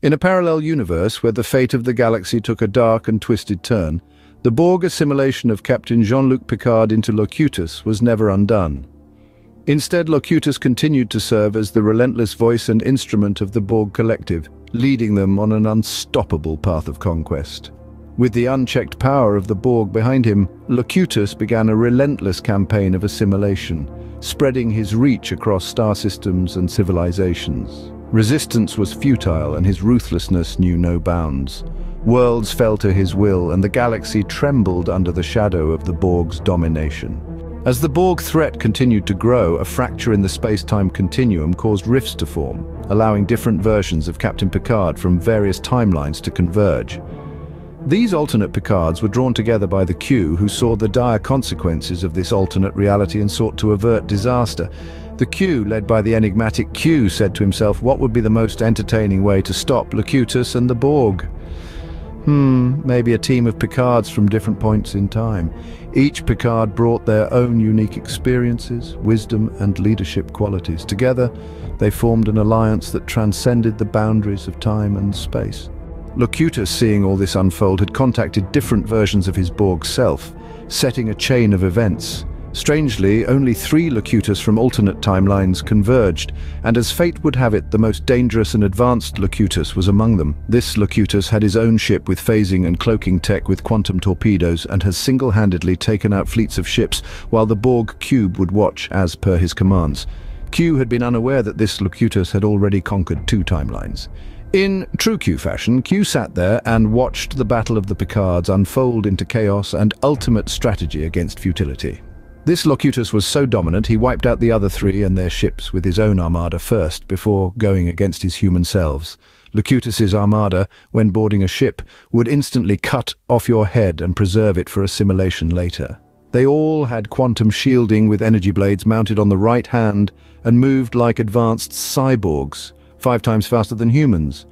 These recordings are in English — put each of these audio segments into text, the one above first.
In a parallel universe where the fate of the galaxy took a dark and twisted turn, the Borg assimilation of Captain Jean-Luc Picard into Locutus was never undone. Instead, Locutus continued to serve as the relentless voice and instrument of the Borg Collective, leading them on an unstoppable path of conquest. With the unchecked power of the Borg behind him, Locutus began a relentless campaign of assimilation, spreading his reach across star systems and civilizations. Resistance was futile and his ruthlessness knew no bounds. Worlds fell to his will and the galaxy trembled under the shadow of the Borg's domination. As the Borg threat continued to grow, a fracture in the space-time continuum caused rifts to form, allowing different versions of Captain Picard from various timelines to converge. These alternate Picards were drawn together by the Q, who saw the dire consequences of this alternate reality and sought to avert disaster. The Q, led by the enigmatic Q, said to himself, what would be the most entertaining way to stop Locutus and the Borg? Maybe a team of Picards from different points in time. Each Picard brought their own unique experiences, wisdom, and leadership qualities. Together, they formed an alliance that transcended the boundaries of time and space. Locutus, seeing all this unfold, had contacted different versions of his Borg self, setting a chain of events. Strangely, only 3 Locutus from alternate timelines converged, and as fate would have it, the most dangerous and advanced Locutus was among them. This Locutus had his own ship with phasing and cloaking tech with quantum torpedoes and has single-handedly taken out fleets of ships, while the Borg cube would watch as per his commands. Q had been unaware that this Locutus had already conquered 2 timelines. In true Q fashion, Q sat there and watched the battle of the Picards unfold into chaos and ultimate strategy against futility. This Locutus was so dominant he wiped out the other 3 and their ships with his own armada first, before going against his human selves. Locutus's armada, when boarding a ship, would instantly cut off your head and preserve it for assimilation later. They all had quantum shielding with energy blades mounted on the right hand and moved like advanced cyborgs, 5 times faster than humans.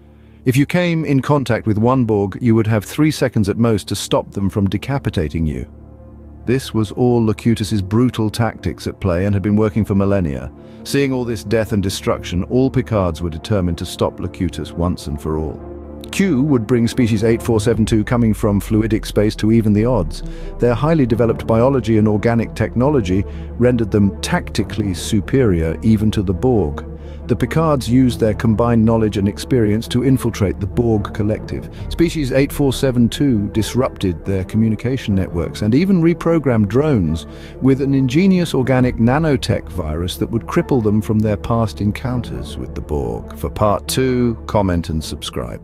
If you came in contact with one Borg, you would have 3 seconds at most to stop them from decapitating you. This was all Locutus's brutal tactics at play and had been working for millennia. Seeing all this death and destruction, all Picards were determined to stop Locutus once and for all. Q would bring species 8472 coming from fluidic space to even the odds. Their highly developed biology and organic technology rendered them tactically superior even to the Borg. The Picards used their combined knowledge and experience to infiltrate the Borg Collective. Species 8472 disrupted their communication networks and even reprogrammed drones with an ingenious organic nanotech virus that would cripple them from their past encounters with the Borg. For part 2, comment and subscribe.